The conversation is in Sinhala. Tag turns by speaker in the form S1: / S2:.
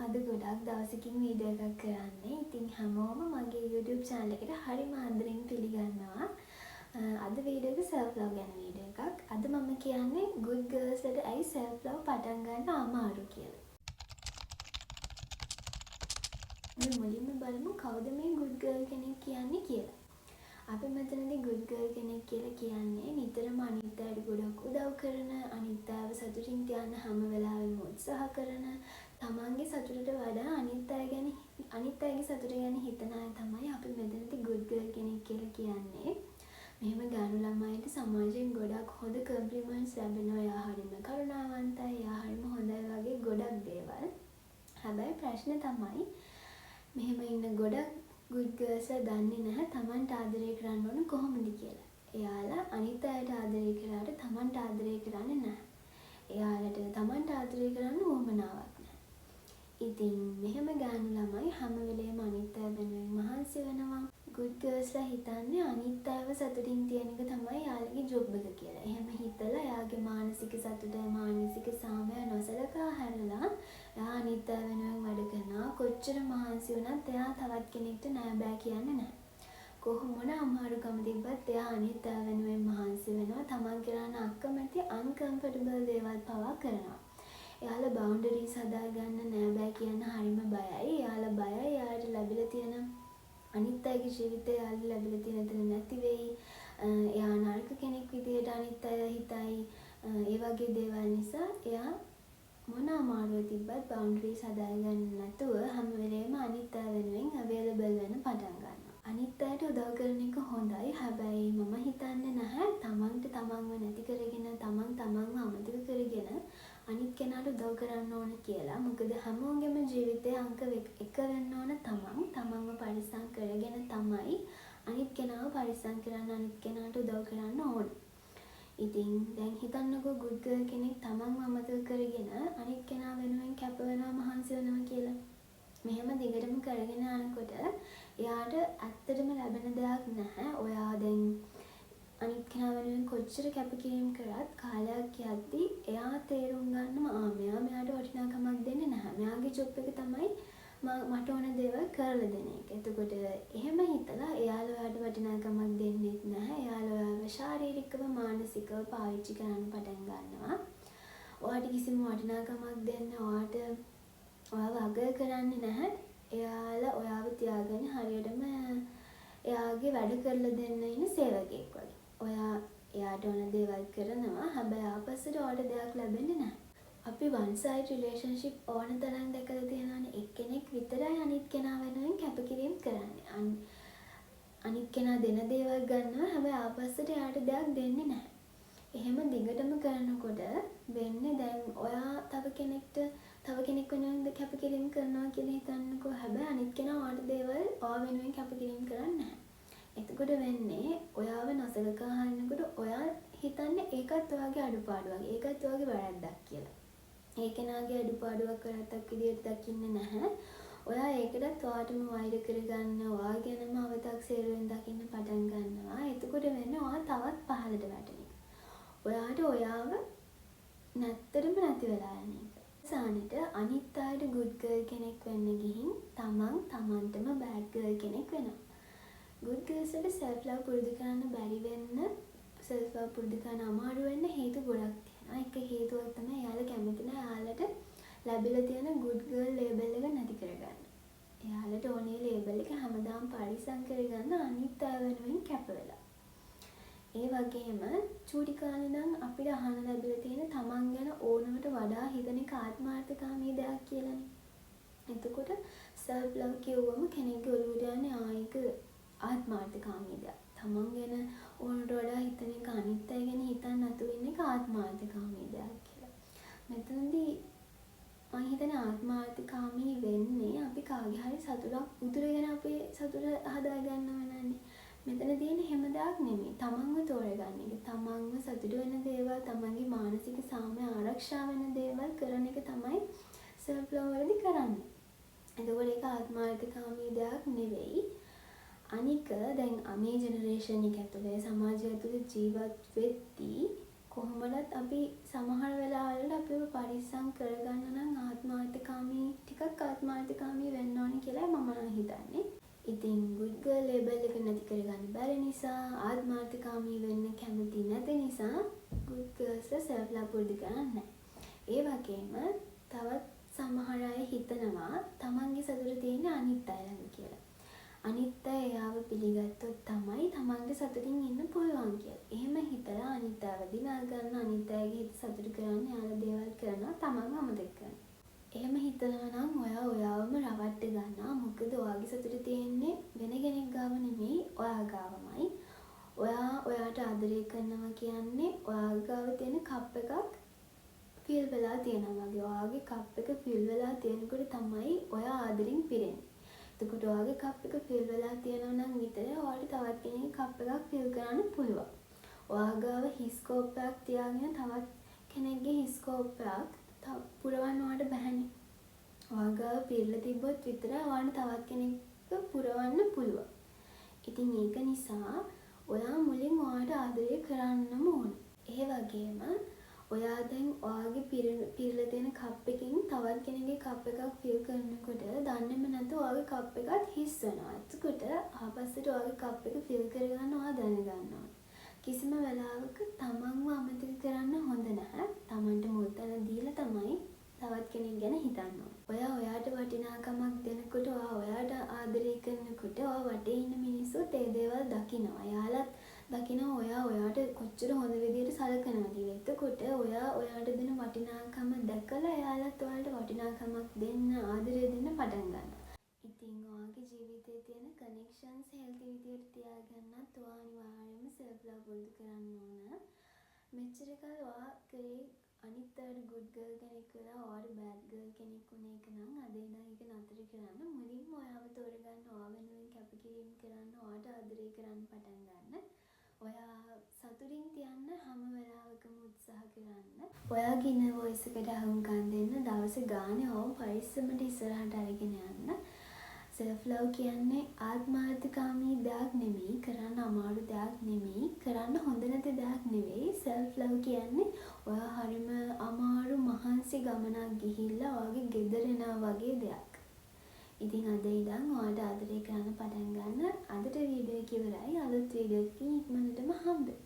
S1: අද ගොඩක් දවසකින් වීඩියෝ එකක් කරන්නේ. ඉතින් හැමෝම මගේ YouTube channel එකට හරිම ආදරෙන් පිළිගන්නවා. අද වීඩියෝ එක self love ගැන වීඩියෝ එකක්. අද මම කියන්නේ good girls ලට ඇයි self love පටන් ගන්න අමාරු කියලා. අපි මුලින්ම බලමු කවුද මේ good girl කෙනෙක් කියන්නේ කියලා. අපි මෙතනදී good girl කෙනෙක් කියලා කියන්නේ නිතරම අනිත් අයට ගොඩක් උදව් කරන, අනිත් අයව සතුටින් තියන්න හැම වෙලාවෙම උත්සාහ කරන, තමන්ගේ සතුටට වඩා අනිත් අයගේ සතුට ගැන හිතන අය තමයි අපි මෙතනදී good girl කෙනෙක් කියලා කියන්නේ. මෙහෙම ගානු ළමයින්ට සමාජයෙන් ගොඩක් හොඳ කම්ප්ලිමන්ට්ස් ලැබෙනවා. එයා හරිම කරුණාවන්තයි, එයා හරිම හොඳයි වගේ ගොඩක් දේවල්. හැබැයි ප්‍රශ්නේ තමයි මෙහෙම ඉන්න ගොඩක් good girls දන්නේ නැහැ තමන්ට ආදරය කරන්න ඕන කොහොමද කියලා. එයාලා අනිත් අයට ආදරය කරාට තමන්ට ආදරය කරන්නේ නැහැ. එයාලට තමන්ට ආදරය කරන්න උවමනාවක් නැහැ. ඉතින් මෙහෙම ගානු ළමයි හැම වෙලේම අනිත් අය වෙනුවෙන් මහන්සි වෙනවා. good girls ලා හිතන්නේ අනිත් අයව සතුටින් තියන එක තමයි යාළුගේ ජොබ් එක කියලා. එහෙම හිතලා එයාගේ මානසික සතුට, මානසික සාමය නොසලකා හැරලා එයා අනිත් අය වෙනුවෙන් වැඩ කරනවා. කොච්චර මහන්සි වුණත් එයා තවත් කෙනෙක්ට නෑ බෑ කියන්නේ නැහැ. කොහොමද අමාරුකම තිබ්බත් එයා අනිත් අය වෙනුවෙන් මහන්සි වෙනවා. තමන් කරන අකමැති uncomfortable දේවල් පවා කරනවා. එයාලා බවුන්ඩරිස් හදාගන්න නෑ බෑ කියන්න හරිම බයයි. එයාලා බයයි එයාට ලැබිලා තියෙන අනිත් අයගේ ජීවිතය එයාට ලැබිලා තියෙන තැන නැති වෙයි. එයා නරක කෙනෙක් විදියට අනිත් අය හිතයි. ඒ වගේ දේවල් නිසා එයා මොන අමාරුව තිබ්බත් බවුන්ඩරිස් හදාගන්න නැතුව හැම වෙලේම අනිත් අය වෙනුවෙන් අවైలබල් වෙන්න පටන් ගන්නවා. අනිත් අයට උදව් කරන එක හොඳයි. හැබැයි මම හිතන්නේ නැහැ තමන්ට තමන්ව නැති කරගෙන, තමන්ව අමතක කරගෙන අනිත් කෙනාට උදව් කරන්න ඕන කියලා. මොකද හැමෝගෙම ජීවිතේ අංක 1 වෙන්න ඕන තමන්ව පරිස්සම් කරගෙන තමයි අනිත් කෙනාව පරිස්සම් කරන්න, අනිත් කෙනාට උදව් කරන්න ඕන. ඉතින් දැන් හිතන්නකෝ good girl කෙනෙක් තමන්ව අමතක කරගෙන අනිත් කෙනා වෙනුවෙන් කැප වෙනවා, මහන්සි වෙනවා කියලා. මෙහෙම දිගටම කරගෙන යනකොට එයාට ඇත්තටම ලැබෙන දෙයක් නැහැ. ඔයා දැන් අනිත් කෙනා වෙනුවෙන් කොච්චර කැපකිරීම කරත් කාලයක් යද්දී එයා තේරුම් ගන්නවා මෙයාට වටිනාකමක් දෙන්නේ නැහැ. මෙයාගේ ජොබ් එක තමයි මට ඕන දේවල් කරලා දෙන එක. එතකොට එහෙම හිතලා එයාලා ඔයාට වටිනාකමක් දෙන්නේ නැහැ. එයාලා ඔයාව ශාරීරිකව, මානසිකව පාවිච්චි කරන්න පටන් ගන්නවා. ඔයාට කිසිම වටිනාකමක් දෙන්න, ඔයාව අගය කරන්නේ නැහැ. එයාලා ඔයාව තියාගෙන හරියටම එයාගේ වැඩ කරලා දෙන්න ඉන්න සේවකයෙක් වගේ. ඔයා එයාට ඕන දේවල් කරනවා. හැබැයි ආපස්සට ඔයාට දෙයක් ලැබෙන්නේ නැහැ. අපි one side relationship ඕන තරම් දැකලා තියෙනවානේ. එක්කෙනෙක් විතරයි අනිත් කෙනා වෙනුවෙන් කැපකිරීම කරන්නේ. අනිත් කෙනා දෙන දේවල් ගන්නවා. හැබැයි ආපස්සට එයාට දෙයක් දෙන්නේ නැහැ. එහෙම දිගටම කරනකොට වෙන්නේ දැන් ඔයා තව කෙනෙක් වෙනුවෙන් කැපකිරීම කරනවා කියලා හිතන්නකෝ. හැබැයි අනිත් කෙනා ඔයාට දේවල් ඔයා වෙනුවෙන් කැපකිරීම කරන්නේ නැහැ. එතකොට වෙන්නේ ඔයාව නොසලකා හරිනකොට ඔයා හිතන්නේ ඒකත් ඔයාගේ අඩුපාඩුවක්, ඒකත් ඔයාගේ වැරද්දක් කියලා. ඒ කෙනාගේ අඩුපාඩුවක් වැරද්දක් විදියට දකින්නේ නැහැ. ඔයා ඒකටත් ඔයාටම වෛර කරගන්න, ඔයා ගැනම අවතක්සේරුවෙන් දකින්න පටන් ගන්නවා. එතකොට වෙන්නේ ඔයා තවත් පහළට වැටෙන එක. ඔයාට ඔයාව නැත්තරම නැති වෙලා යන එක. සානෙට අනිත් අයට good girl කෙනෙක් වෙන්න ගිහින් තමන්ටම bad girl කෙනෙක් වෙනවා. good girls වලට self love පුරුදු කරන්න බැරි වෙන්න, self love පුරුදු කරන්න අමාරු වෙන්න හේතු ගොඩක් තියෙනවා. එක හේතුවක් තමයි එයාලා කැමති නැහැ එයාලට ලැබිලා තියෙන good girl label එක නැති කරගන්න. එයාලට ඕනේ label එක හැමදාම පරිස්සම් කරගන්න අනිත් අය වෙනුවෙන් කැප වෙලා. ඒ වගේම චූටි කාලේ ඉඳන් අපිට අහන්න ලැබිලා තියෙන තමන් ගැන ඕනවට වඩා හිතන එක ආත්මార్థකාමී දෙයක් කියලානේ. එතකොට self love කියවම කෙනෙක්ගේ ඔළුවට යන්නේ ආයක ආත්මార్థකාමී දෙයක්. තමන් ගැන ඕනට වඩා හිතන එක අනිත් අය ගැන හිතන්න නැතුව ඉන්න එක ආත්මార్థකාමී දෙයක් කියලා. මෙතනදී මම හිතන්නේ ආත්මార్థකාමී වෙන්නේ අපි කාගේ හරි සතුටක් උතුරගෙන අපේ සතුට හදාගන්නව නෑනේ. මෙතන තියෙන හැම දෙයක් නෙමෙයි. තමන්ව තෝරගන්න එක. තමන්ව සතුට වෙන දේවල්, තමන්ගේ මානසික සාමය ආරක්ෂා වෙන දේවල් කරන එක තමයි self love වලදී කරන්නේ. එතකොට ඒක ආත්මార్థකාමී දෙයක් නෙවෙයි. අනික දැන් මේ ජෙනරේෂන් එක ඇතුලේ, සමාජය ඇතුලේ ජීවත් වෙද්දී කොහොමදත් අපි සමහර වෙලාවවල අපිව පරිස්සම් කරගන්න නම් ආත්මార్థකාමී ටිකක් ආත්මාර්ථකාමී වෙන්න ඕනේ කියලා මම නම් හිතන්නේ. ඉතින් good girl label එක නැති කරගන්න බැරි නිසා ආත්මාර්ථකාමී වෙන්න කැමති නැති නිසා good girls self love පුරුදු කරන්නේ. ඒ වගේම තවත් සමහර අය හිතනවා තමන්ගේ සතුට තියෙන අනිත් අය ළඟ කියලා. අනිත් අය එයාව පිළිගත්තොත් තමයි තමන්ගේ සතුටින් ඉන්න පුළුවන් කියලා. එහෙම හිතලා අනිත් අයව දිනා ගන්න, අනිත් අයගේ හිත සතුට කරන්න යාළ දේවල් කරනවා තමන්ව අමතක කරනවා. එහෙම හිතනවා නම් ඔයා ඔයාවම රවට්ට ගන්නවා. මොකද ඔයාගේ සතුට තියෙන්නේ වෙන කෙනෙක් ගාව නෙමෙයි, ඔයා ගාවමයි. ඔයා ඔයාට ආදරය කරනවා කියන්නේ ඔයා ගාව තියෙන කප් එකක් ෆිල් වෙලා තියෙනවා වගේ. ඔයාගේ කප් එක ෆිල් වෙලා තියෙනකොට තමයි ඔයා ආදරෙන් පිරෙන්නේ. එතකොට ඔයාගේ කප් එක ෆිල් වෙලා තියෙනවා නම් විතරයි ඔයාට තවත් කෙනෙක්ගේ කප් එකක් ෆිල් කරන්න පුළුවන්. ඔයා ගාව හිස් කෝප්පයක් තියාගෙන තවත් කෙනෙක්ගේ හිස් කෝප්පයක් පුරවන්න ඔයාට බැහැනේ. ඔයා ගාව පිරලා තිබ්බොත් විතරයි ඔයාට තවත් කෙනෙක්ව පුරවන්න පුළුවන්. ඉතින් ඒක නිසා ඔයා මුලින් ඔයාට ආදරය කරන්නම ඕන. ඒ වගේම ඔයා දැන් ඔයාගේ පිරලා තියෙන කප් එකකින් තවත් කෙනෙක්ගේ කප් එකක් ෆිල් කරනකොට දන්නේම නැතුව ඔයාගේ කප් එකත් හිස් වෙනවා. එතකොට ආපස්සට ඔයාගේ කප් එක ෆිල් කරගන්න ඔයා දැනගන්න ඕන. කිසිම වෙලාවක තමන්ව අමතක කරන්න හොඳ නැහැ. තමන්ට මුල් තැන දීලා තමයි තවත් කෙනෙක් ගැන හිතන්න ඕන. ඔයා ඔයාට වටිනාකමක් දෙනකොට, ඔයාට ආදරය කරනකොට ඔයා වටේ ඉන්න මිනිස්සුත් ඒ දේවල් දකිනවා. එයාලත් දකිනවා ඔයා ඔයාට කොච්චර හොඳ විදියට සලකනවද කියලා. එතකොට ඔයා ඔයාට දෙන වටිනාකම දැකලා එයාලත් ඔයාලට වටිනාකමක් දෙන්න, ආදරය දෙන්න පටන් ගන්නවා. ඉතින් ඔයාගේ ජීවිතයේ තියෙන කනෙක්ෂන්ස් හෙල්ති විදියට තියාගන්නත් ඔයා අනිවාර්යයෙන්ම self love පුරුදු කරන්න ඕන. මෙච්චර කල් ඔයා කරේ අනිත් අයට good girl කෙනෙක් වෙලා ඔයාට bad girl කෙනෙක් වුණ එක නම් අද ඉඳන් ඒක නතර කරන්න. මුලින්ම ඔයාව තෝරගන්න, ඔයා වෙනුවෙන් කැපකිරීම කරන්න, ඔයාට ආදරය කරන්න පටන් ගන්න. ඔයා සතුටින් තියන්න හැම වෙලාවකම උත්සාහ කරන්න. ඔයාගේ ඉන්න වොයිස් එකට අහුම්කම් දෙන්න. දවස් ගානේ ඔව් පරිස්සමට ඉස්සරහට අරගෙන යන්න. self love කියන්නේ ආත්මාර්ථකාමී දෙයක් නෙමෙයි, කරන්න අමාරු දෙයක් නෙමෙයි, කරන්න හොඳ නැති දෙයක් නෙවෙයි. self love කියන්නේ ඔයා හරිම අමාරු මහන්සි ගමනක් ගිහිල්ලා ඔයාගේ ගෙදර එනවා වගේ දෙයක්. ඉතින් අද ඉඳන් ඔයාට ආදරය කරන්න පටන් ගන්න. අදට වීඩියෝ එක ඉවරයි. අලුත් වීඩියෝ එකකින් ඉක්මනටම හම්බෙමු.